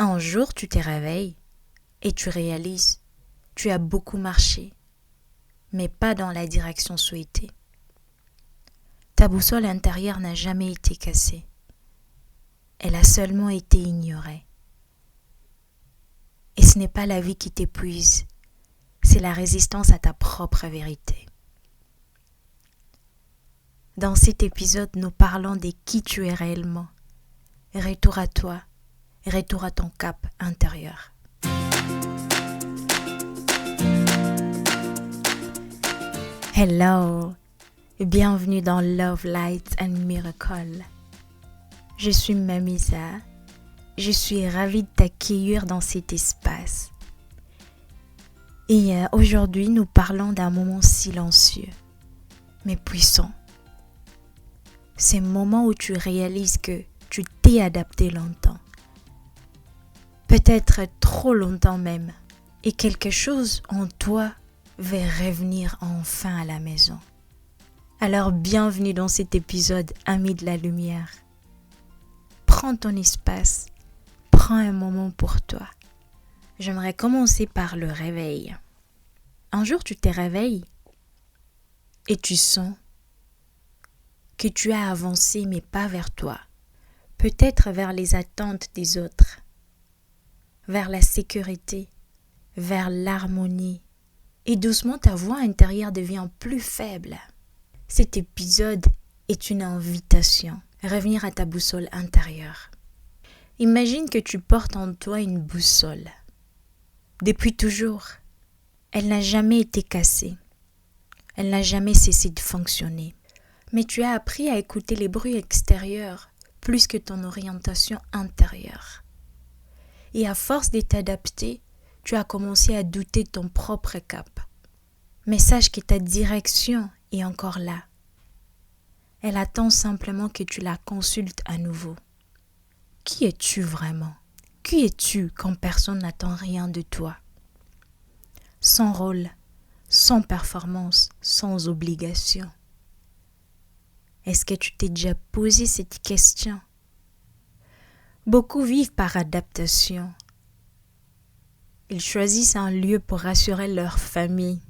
Un jour, tu te réveilles et tu réalises, tu as beaucoup marché, mais pas dans la direction souhaitée. Ta boussole intérieure n'a jamais été cassée. Elle a seulement été ignorée. Et ce n'est pas la vie qui t'épuise, c'est la résistance à ta propre vérité. Dans cet épisode, nous parlons de qui tu es réellement. Retour à toi, retour à ton cap intérieur. Hello, bienvenue dans Love, Light and Miracle. Je suis Mamisa, je suis ravie de t'accueillir dans cet espace. Et aujourd'hui, nous parlons d'un moment silencieux, mais puissant. C'est le moment où tu réalises que tu t'es adapté longtemps. Peut-être trop longtemps même. Et quelque chose en toi veut revenir enfin à la maison. Alors bienvenue dans cet épisode, Amis de la lumière. Prends ton espace, prends un moment pour toi. J'aimerais commencer par le réveil. Un jour tu te réveilles et tu sens que tu as avancé mais pas vers toi. Peut-être vers les attentes des autres, vers la sécurité, vers l'harmonie. Et doucement ta voix intérieure devient plus faible. Cet épisode est une invitation à revenir à ta boussole intérieure. Imagine que tu portes en toi une boussole. Depuis toujours, elle n'a jamais été cassée. Elle n'a jamais cessé de fonctionner. Mais tu as appris à écouter les bruits extérieurs plus que ton orientation intérieure. Et à force de t'adapter, tu as commencé à douter de ton propre cap. Mais sache que ta direction est encore là. Elle attend simplement que tu la consultes à nouveau. Qui es-tu vraiment? Qui es-tu quand personne n'attend rien de toi? Sans rôle, sans performance, sans obligation. Est-ce que tu t'es déjà posé cette question? Beaucoup vivent par adaptation. Ils choisissent un lieu pour rassurer leur famille.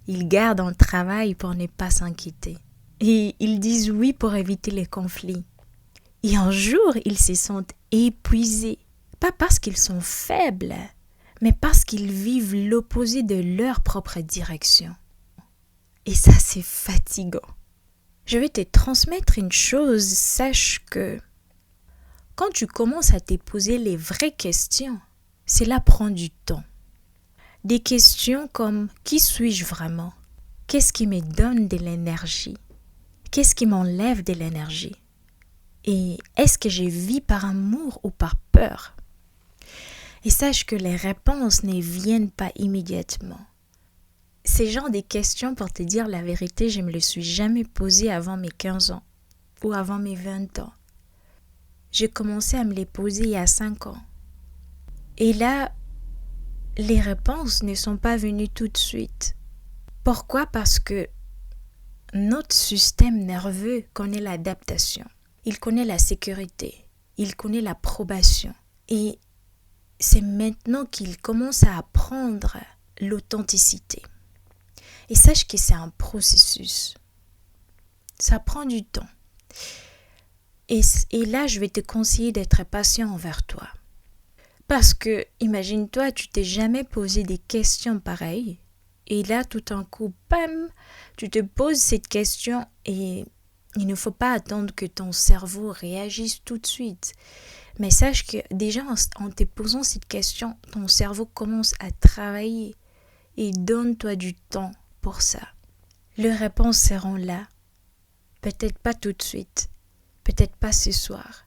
Ils gardent un travail pour ne pas s'inquiéter. Et ils disent oui pour éviter les conflits. Et un jour, ils se sentent épuisés. Pas parce qu'ils sont faibles, mais parce qu'ils vivent l'opposé de leur propre direction. Et ça, c'est fatigant. Je vais te transmettre une chose, sache que quand tu commences à te poser les vraies questions, cela prend du temps. Des questions comme qui suis-je vraiment? Qu'est-ce qui me donne de l'énergie? Qu'est-ce qui m'enlève de l'énergie? Et est-ce que je vis par amour ou par peur? Et sache que les réponses ne viennent pas immédiatement. Ces genres de questions, pour te dire la vérité, je ne me les suis jamais posées avant mes 15 ans ou avant mes 20 ans. J'ai commencé à me les poser il y a 5 ans. Et là, les réponses ne sont pas venues tout de suite. Pourquoi? Parce que notre système nerveux connaît l'adaptation. Il connaît la sécurité. Il connaît l'approbation. Et c'est maintenant qu'il commence à apprendre l'authenticité. Et sache que c'est un processus. Ça prend du temps. Et là, je vais te conseiller d'être patient envers toi. Parce que, imagine-toi, tu t'es jamais posé des questions pareilles. Et là, tout d'un coup, bam, tu te poses cette question et il ne faut pas attendre que ton cerveau réagisse tout de suite. Mais sache que déjà, en te posant cette question, ton cerveau commence à travailler. Et donne-toi du temps pour ça. Les réponses seront là. Peut-être pas tout de suite. Peut-être pas ce soir.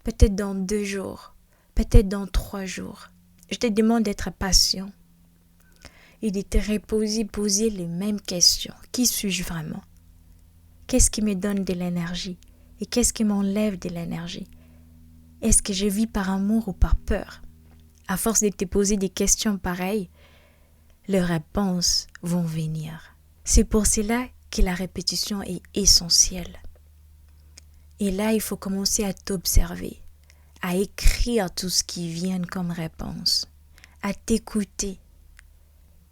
Peut-être dans 2 jours. Peut-être dans 3 jours. Je te demande d'être patient. Et de te poser les mêmes questions. Qui suis-je vraiment? Qu'est-ce qui me donne de l'énergie? Et qu'est-ce qui m'enlève de l'énergie? Est-ce que je vis par amour ou par peur? À force de te poser des questions pareilles, les réponses vont venir. C'est pour cela que la répétition est essentielle. Et là, il faut commencer à t'observer, à écrire tout ce qui vient comme réponse, à t'écouter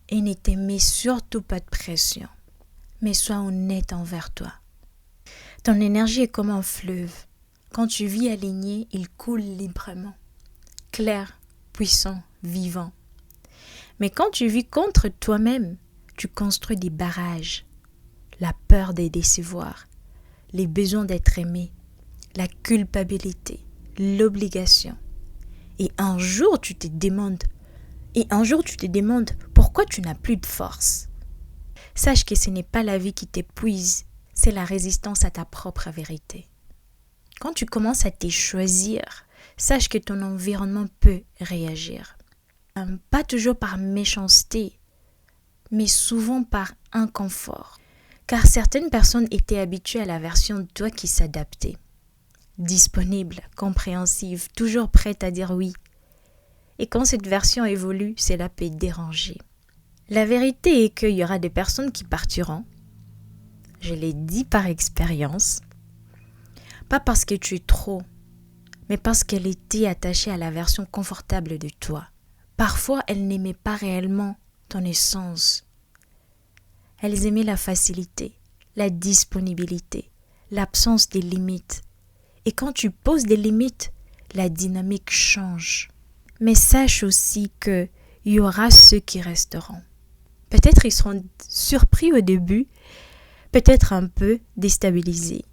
et ne te mets surtout pas de pression, mais sois honnête envers toi. Ton énergie est comme un fleuve. Quand tu vis aligné, il coule librement, clair, puissant, vivant. Mais quand tu vis contre toi-même, tu construis des barrages, la peur de décevoir, les besoins d'être aimé, la culpabilité, l'obligation. Et un jour, tu te demandes pourquoi tu n'as plus de force. Sache que ce n'est pas la vie qui t'épuise, c'est la résistance à ta propre vérité. Quand tu commences à te choisir, sache que ton environnement peut réagir. Pas toujours par méchanceté, mais souvent par inconfort. Car certaines personnes étaient habituées à la version de toi qui s'adaptait. Disponible, compréhensive, toujours prête à dire oui. Et quand cette version évolue, cela peut déranger. La vérité est qu'il y aura des personnes qui partiront. Je l'ai dit par expérience. Pas parce que tu es trop, mais parce qu'elle était attachée à la version confortable de toi. Parfois, elles n'aimaient pas réellement ton essence. Elles aimaient la facilité, la disponibilité, l'absence des limites. Et quand tu poses des limites, la dynamique change. Mais sache aussi qu'il y aura ceux qui resteront. Peut-être ils seront surpris au début, peut-être un peu déstabilisés,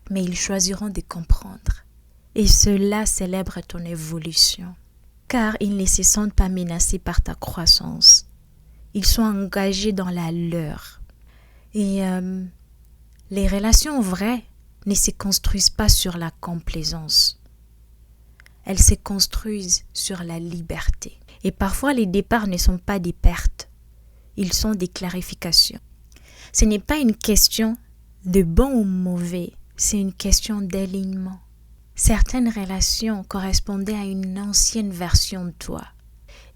mais ils choisiront de comprendre. Et cela célèbre ton évolution. Car ils ne se sentent pas menacés par ta croissance. Ils sont engagés dans la leur. Et les relations vraies ne se construisent pas sur la complaisance. Elles se construisent sur la liberté. Et parfois, les départs ne sont pas des pertes. Ils sont des clarifications. Ce n'est pas une question de bon ou mauvais. C'est une question d'alignement. Certaines relations correspondaient à une ancienne version de toi.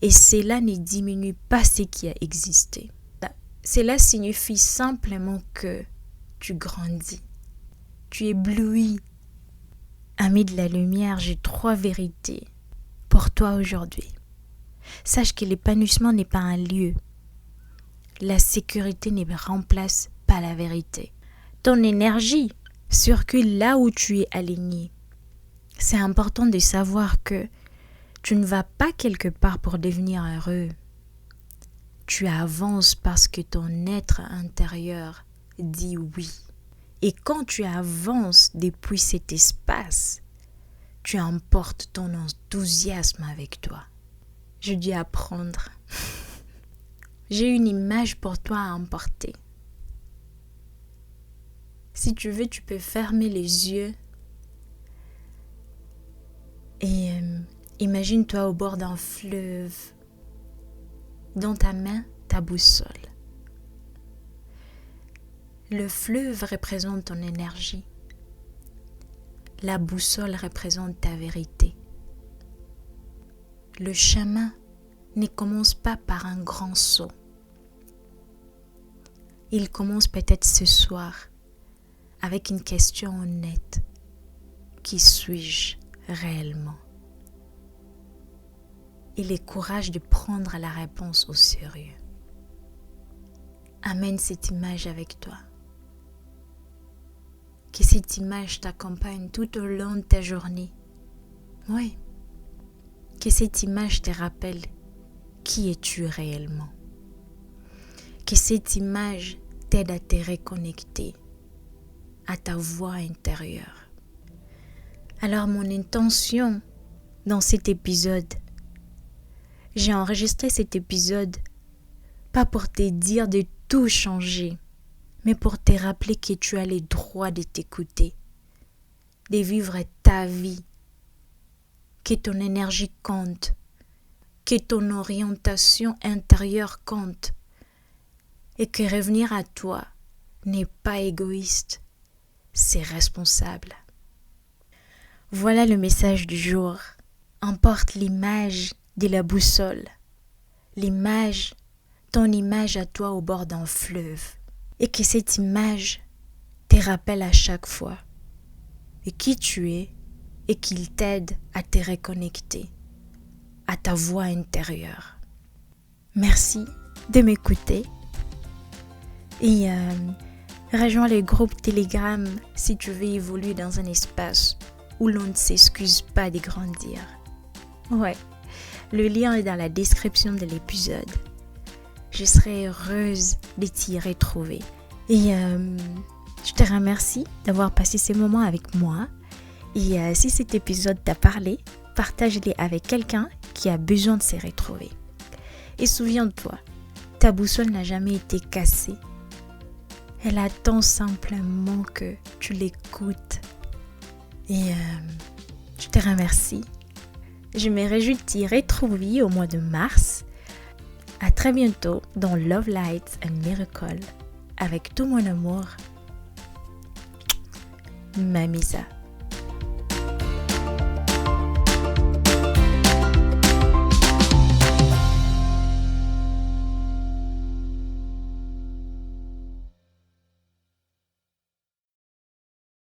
Et cela ne diminue pas ce qui a existé. Cela signifie simplement que tu grandis. Tu éblouis. Ami de la lumière, j'ai 3 vérités pour toi aujourd'hui. Sache que l'épanouissement n'est pas un lieu. La sécurité ne remplace pas la vérité. Ton énergie circule là où tu es aligné. C'est important de savoir que tu ne vas pas quelque part pour devenir heureux. Tu avances parce que ton être intérieur dit oui. Et quand tu avances depuis cet espace, tu emportes ton enthousiasme avec toi. Je dois apprendre. J'ai une image pour toi à emporter. Si tu veux, tu peux fermer les yeux et imagine-toi au bord d'un fleuve. Dans ta main, ta boussole. Le fleuve représente ton énergie. La boussole représente ta vérité. Le chemin ne commence pas par un grand saut. Il commence peut-être ce soir avec une question honnête. Qui suis-je réellement? Et le courage de prendre la réponse au sérieux. Amène cette image avec toi. Que cette image t'accompagne tout au long de ta journée. Oui. Que cette image te rappelle qui es-tu réellement. Que cette image t'aide à te reconnecter à ta voix intérieure. Alors mon intention dans cet épisode, j'ai enregistré cet épisode pas pour te dire de tout changer, mais pour te rappeler que tu as le droit de t'écouter, de vivre ta vie, que ton énergie compte, que ton orientation intérieure compte, et que revenir à toi n'est pas égoïste, c'est responsable. Voilà le message du jour. Emporte l'image de la boussole, ton image à toi au bord d'un fleuve, et que cette image te rappelle à chaque fois de qui tu es et qu'il t'aide à te reconnecter à ta voix intérieure. Merci de m'écouter et rejoins le groupe Telegram si tu veux évoluer dans un espace où l'on ne s'excuse pas de grandir. Ouais, le lien est dans la description de l'épisode. Je serai heureuse de t'y retrouver. Et je te remercie d'avoir passé ces moments avec moi. Et si cet épisode t'a parlé, partage-le avec quelqu'un qui a besoin de se retrouver. Et souviens-toi, ta boussole n'a jamais été cassée. Elle attend simplement que tu l'écoutes. Et je te remercie. Je me réjouis de t'y retrouver au mois de mars. À très bientôt dans Love, Light and Miracle. Avec tout mon amour, Mamisa.